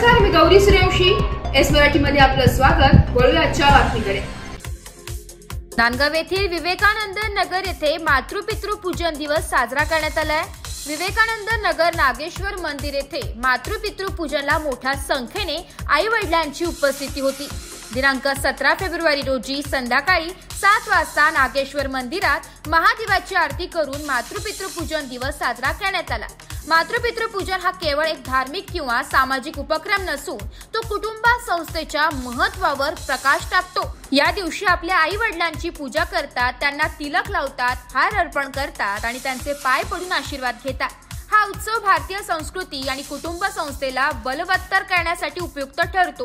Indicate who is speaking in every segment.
Speaker 1: नमस्कार, मी गौरी सूर्यवंशी. एस मराठी मध्ये आपलं स्वागत. वळूया आजच्या बातमीकडे.
Speaker 2: नांदगाव येथील विवेकानंद नगर येथे मातृपितृ पूजन दिवस साजरा करण्यात आलाय. विवेकानंद नगर नागेश्वर मंदिर येथे मातृपितृ पूजनला मोठ्या संख्येने आई वडिलांची उपस्थिती होती. दिनांक 17 फेब्रुवारी रोजी संध्याकाळी 7 वाजता नागेश्वर मंदिरात महादेवाची आरती करून मातृपितृ पूजन दिवस साजरा करण्यात आला. मातृपितृ पूजन हा केवळ एक धार्मिक किंवा सामाजिक उपक्रम नसून तो कुटुंब संस्थेच्या महत्त्वावर प्रकाश टाकतो. या दिवशी आपल्या आई वडिलांची पूजा करतात, त्यांना तिलक लावतात, हार अर्पण करतात आणि त्यांचे पाय पडून आशीर्वाद घेतात. हा उत्सव भारतीय संस्कृती आणि कुटुंब संस्थेला बलवत्तर करण्यासाठी उपयुक्त ठरतो.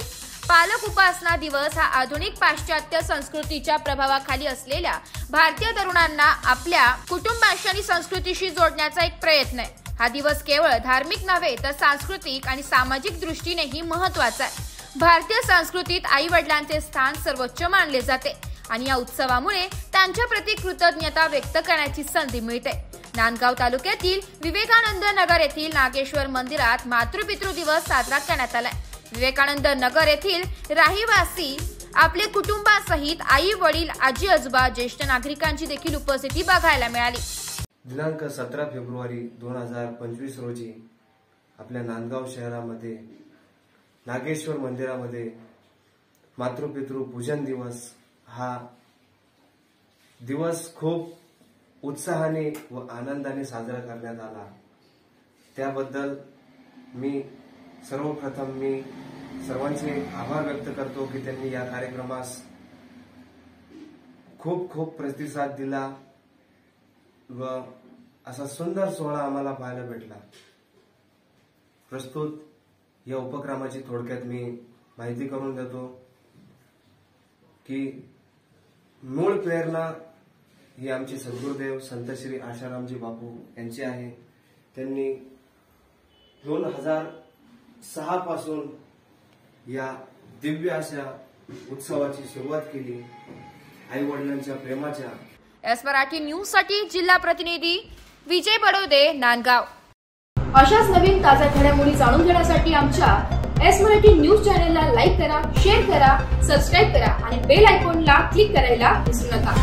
Speaker 2: पालक उपासना दिवस हा आधुनिक पाश्चात्य संस्कृतीच्या प्रभावाखाली असलेल्या भारतीय तरुणांना आपल्या कुटुंबाशी आणि संस्कृतीशी जोडण्याचा एक प्रयत्न आहे. हा दिवस केवळ धार्मिक नव्हे तर सांस्कृतिक आणि सामाजिक दृष्टीनेही महत्त्वाचा आहे. भारतीय संस्कृतीत आई वडिलांचे स्थान सर्वोच्च मानले जाते आणि या उत्सवामुळे त्यांच्या प्रति कृतज्ञता व्यक्त करण्याची संधी मिळते. नांदगाव तालुक्यातील विवेकानंद नगर येथील नागेश्वर मंदिरात मातृपितृ दिवस साजरा करण्यात आलाय. विवेकानंद नगर येथील रहिवासी आपले कुटुंबासहित आई वडील, आजी आजोबा, ज्येष्ठ नागरिकांची देखील उपस्थिती बघायला मिळाली.
Speaker 3: दिनांक 17 फेब्रुवारी 2025 रोजी आपल्या नांदगाव शहरामध्ये नागेश्वर मंदिरामध्ये मातृपितृ पूजन दिवस हा दिवस खूप उत्साहाने व आनंदाने साजरा करण्यात आला. त्याबद्दल मी सर्वप्रथम सर्वांचे आभार व्यक्त करतो की त्यांनी या कार्यक्रमास खूप खूप प्रतिसाद दिला व असा सुंदर सोहळा आम्हाला पाहायला भेटला. प्रस्तुत या उपक्रमाची थोडक्यात मी माहिती करून देतो की मूळ प्रेरणा ही आमचे सद्गुरुदेव संत श्री आशारामजी बापू यांची आहे. त्यांनी 2006 पासून या दिव्य अशा उत्सवाची सुरुवात केली. आई वडिलांच्या प्रेमाच्या.
Speaker 2: एस मराठी न्यूज साठी जिल्हा प्रतिनिधी विजय बडोदे, नांदगाव.
Speaker 1: अशाच नवीन ताज्या घडामोडी जाणून घेण्यासाठी आमच्या एस मराठी न्यूज चॅनलला लाईक करा, शेअर करा, सबस्क्राईब करा आणि बेल आयकॉनला क्लिक करायला विसरू नका.